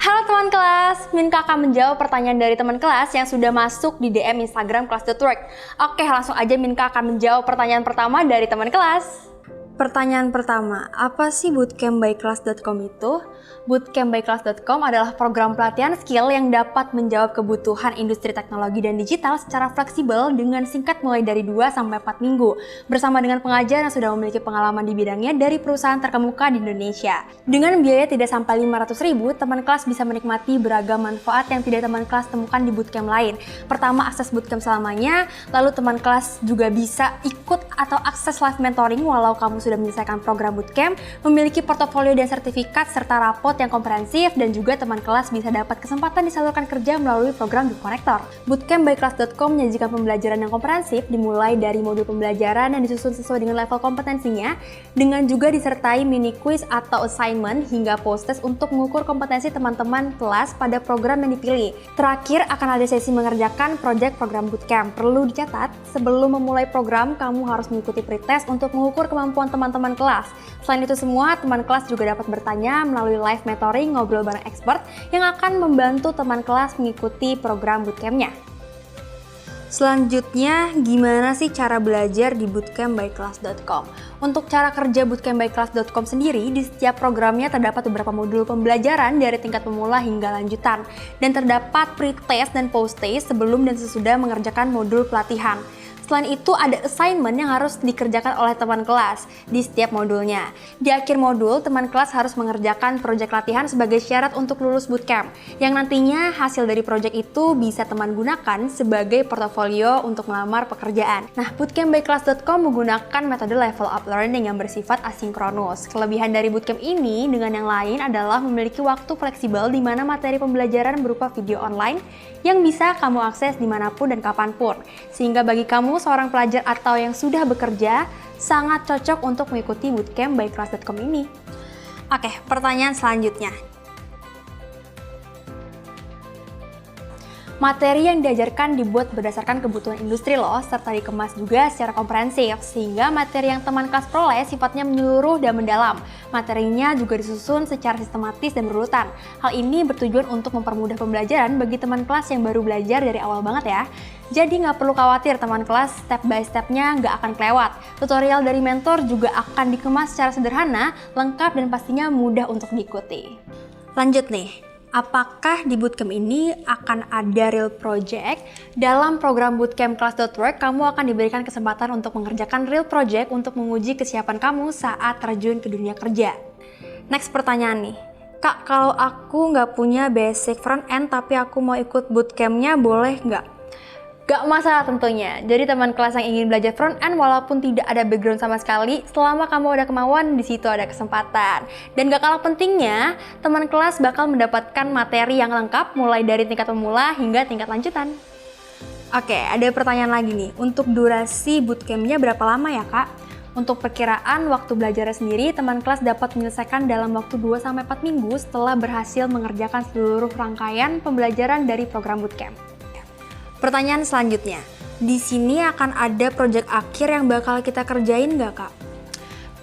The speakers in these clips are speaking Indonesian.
Halo teman kelas, Minka akan menjawab pertanyaan dari teman kelas yang sudah masuk di DM Instagram Class.work. Oke, langsung aja Minka akan menjawab pertanyaan pertama dari teman kelas. Pertanyaan pertama, apa sih Bootcamp by Class.com itu? Bootcamp by Class.com adalah program pelatihan skill yang dapat menjawab kebutuhan industri teknologi dan digital secara fleksibel dengan singkat mulai dari 2-4 minggu bersama dengan pengajar yang sudah memiliki pengalaman di bidangnya dari perusahaan terkemuka di Indonesia. Dengan biaya tidak sampai 500.000, teman kelas bisa menikmati beragam manfaat yang tidak teman kelas temukan di bootcamp lain. Pertama, akses bootcamp selamanya, lalu teman kelas juga bisa ikut atau akses live mentoring walau kamu sudah menyelesaikan program bootcamp, memiliki portofolio dan sertifikat serta rapot yang komprehensif, dan juga teman kelas bisa dapat kesempatan disalurkan kerja melalui program The Connector. Bootcamp by Class.com menyajikan pembelajaran yang komprehensif dimulai dari modul pembelajaran yang disusun sesuai dengan level kompetensinya, dengan juga disertai mini quiz atau assignment hingga post test untuk mengukur kompetensi teman-teman kelas pada program yang dipilih. Terakhir, akan ada sesi mengerjakan proyek program bootcamp. Perlu dicatat, sebelum memulai program, kamu harus mengikuti pretest untuk mengukur kemampuan teman-teman kelas. Selain itu semua, teman kelas juga dapat bertanya melalui live mentoring ngobrol bareng expert yang akan membantu teman kelas mengikuti program bootcampnya. Selanjutnya, gimana sih cara belajar di Bootcamp by Class.com? Untuk cara kerja Bootcamp by Class.com sendiri, di setiap programnya terdapat beberapa modul pembelajaran dari tingkat pemula hingga lanjutan, dan terdapat pre-test dan post-test sebelum dan sesudah mengerjakan modul pelatihan. Selain itu, ada assignment yang harus dikerjakan oleh teman kelas di setiap modulnya. Di akhir modul, teman kelas harus mengerjakan proyek latihan sebagai syarat untuk lulus bootcamp, yang nantinya hasil dari proyek itu bisa teman gunakan sebagai portofolio untuk melamar pekerjaan. Nah, Bootcamp by Class.com menggunakan metode level up learning yang bersifat asinkronus. Kelebihan dari bootcamp ini dengan yang lain adalah memiliki waktu fleksibel di mana materi pembelajaran berupa video online yang bisa kamu akses dimanapun dan kapanpun. Sehingga bagi kamu, seorang pelajar atau yang sudah bekerja, sangat cocok untuk mengikuti Bootcamp by Class.com ini. Oke, pertanyaan selanjutnya. Materi yang diajarkan dibuat berdasarkan kebutuhan industri loh, serta dikemas juga secara komprehensif, sehingga materi yang teman kelas peroleh sifatnya menyeluruh dan mendalam. Materinya juga disusun secara sistematis dan berurutan. Hal ini bertujuan untuk mempermudah pembelajaran bagi teman kelas yang baru belajar dari awal banget ya. Jadi nggak perlu khawatir teman kelas, step by stepnya nggak akan kelewat. Tutorial dari mentor juga akan dikemas secara sederhana, lengkap, dan pastinya mudah untuk diikuti. Lanjut nih. Apakah di bootcamp ini akan ada real project? Dalam program Bootcamp Class.work, kamu akan diberikan kesempatan untuk mengerjakan real project untuk menguji kesiapan kamu saat terjun ke dunia kerja. Next pertanyaan nih. Kak, kalau aku nggak punya basic front end tapi aku mau ikut bootcampnya, boleh nggak? Gak masalah tentunya. Jadi teman kelas yang ingin belajar front end walaupun tidak ada background sama sekali, selama kamu ada kemauan, di situ ada kesempatan. Dan gak kalah pentingnya, teman kelas bakal mendapatkan materi yang lengkap mulai dari tingkat pemula hingga tingkat lanjutan. Oke, ada pertanyaan lagi nih. Untuk durasi bootcampnya berapa lama ya, Kak? Untuk perkiraan waktu belajarnya sendiri, teman kelas dapat menyelesaikan dalam waktu 2-4 minggu setelah berhasil mengerjakan seluruh rangkaian pembelajaran dari program bootcamp. Pertanyaan selanjutnya, di sini akan ada proyek akhir yang bakal kita kerjain nggak, Kak?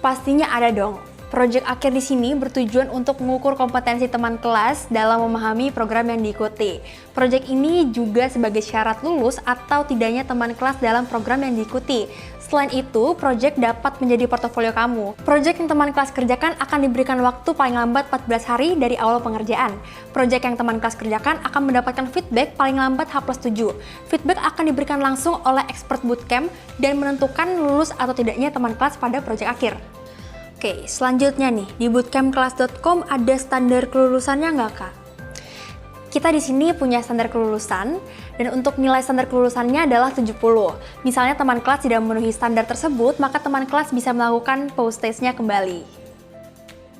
Pastinya ada dong. Proyek akhir di sini bertujuan untuk mengukur kompetensi teman kelas dalam memahami program yang diikuti. Proyek ini juga sebagai syarat lulus atau tidaknya teman kelas dalam program yang diikuti. Selain itu, proyek dapat menjadi portofolio kamu. Proyek yang teman kelas kerjakan akan diberikan waktu paling lambat 14 hari dari awal pengerjaan. Proyek yang teman kelas kerjakan akan mendapatkan feedback paling lambat H+7. Feedback akan diberikan langsung oleh expert bootcamp dan menentukan lulus atau tidaknya teman kelas pada proyek akhir. Oke, selanjutnya nih, di bootcampclass.com ada standar kelulusannya nggak, Kak? Kita di sini punya standar kelulusan, dan untuk nilai standar kelulusannya adalah 70. Misalnya teman kelas tidak memenuhi standar tersebut, maka teman kelas bisa melakukan post-test-nya kembali.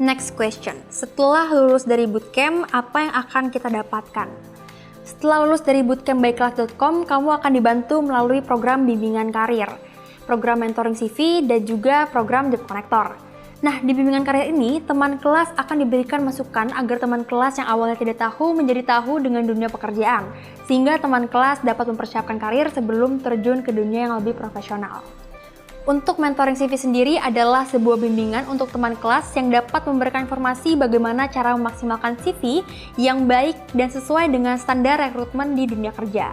Next question, setelah lulus dari bootcamp, apa yang akan kita dapatkan? Setelah lulus dari Bootcamp by Class.com, kamu akan dibantu melalui program bimbingan karir, program mentoring CV, dan juga program The Connector. Nah, di bimbingan karir ini, teman kelas akan diberikan masukan agar teman kelas yang awalnya tidak tahu menjadi tahu dengan dunia pekerjaan, sehingga teman kelas dapat mempersiapkan karir sebelum terjun ke dunia yang lebih profesional. Untuk mentoring CV sendiri adalah sebuah bimbingan untuk teman kelas yang dapat memberikan informasi bagaimana cara memaksimalkan CV yang baik dan sesuai dengan standar rekrutmen di dunia kerja.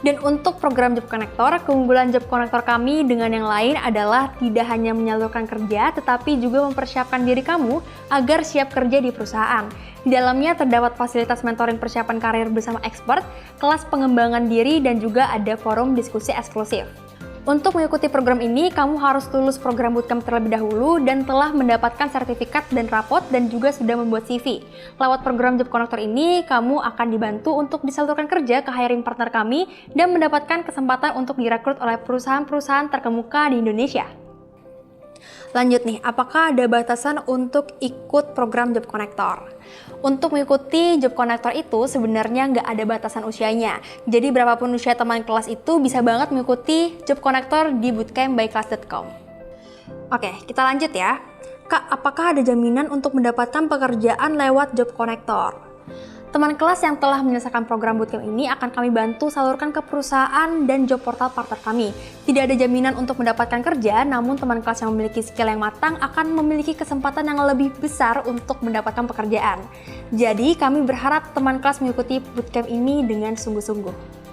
Dan untuk program Job Connector, keunggulan Job Connector kami dengan yang lain adalah tidak hanya menyalurkan kerja, tetapi juga mempersiapkan diri kamu agar siap kerja di perusahaan. Di dalamnya terdapat fasilitas mentoring persiapan karir bersama expert, kelas pengembangan diri, dan juga ada forum diskusi eksklusif. Untuk mengikuti program ini, kamu harus lulus program bootcamp terlebih dahulu dan telah mendapatkan sertifikat dan rapot dan juga sudah membuat CV. Lewat program Job Connector ini, kamu akan dibantu untuk disalurkan kerja ke hiring partner kami dan mendapatkan kesempatan untuk direkrut oleh perusahaan-perusahaan terkemuka di Indonesia. Lanjut nih, apakah ada batasan untuk ikut program Job Connector? Untuk mengikuti Job Connector itu sebenarnya nggak ada batasan usianya. Jadi berapapun usia teman kelas itu bisa banget mengikuti Job Connector di bootcamp by class.com. Oke, kita lanjut ya. Kak, apakah ada jaminan untuk mendapatkan pekerjaan lewat Job Connector? Teman kelas yang telah menyelesaikan program bootcamp ini akan kami bantu salurkan ke perusahaan dan job portal partner kami. Tidak ada jaminan untuk mendapatkan kerja, namun teman kelas yang memiliki skill yang matang akan memiliki kesempatan yang lebih besar untuk mendapatkan pekerjaan. Jadi, kami berharap teman kelas mengikuti bootcamp ini dengan sungguh-sungguh.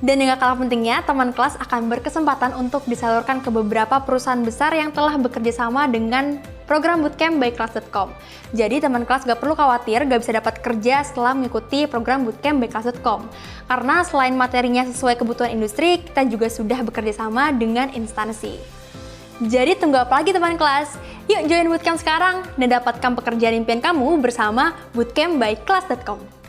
Dan yang gak kalah pentingnya, teman kelas akan berkesempatan untuk disalurkan ke beberapa perusahaan besar yang telah bekerja sama dengan program bootcamp by class.com. Jadi teman kelas gak perlu khawatir gak bisa dapat kerja setelah mengikuti program bootcamp by class.com. Karena selain materinya sesuai kebutuhan industri, kita juga sudah bekerja sama dengan instansi. Jadi tunggu apa lagi teman kelas? Yuk join bootcamp sekarang dan dapatkan pekerjaan impian kamu bersama bootcamp by class.com.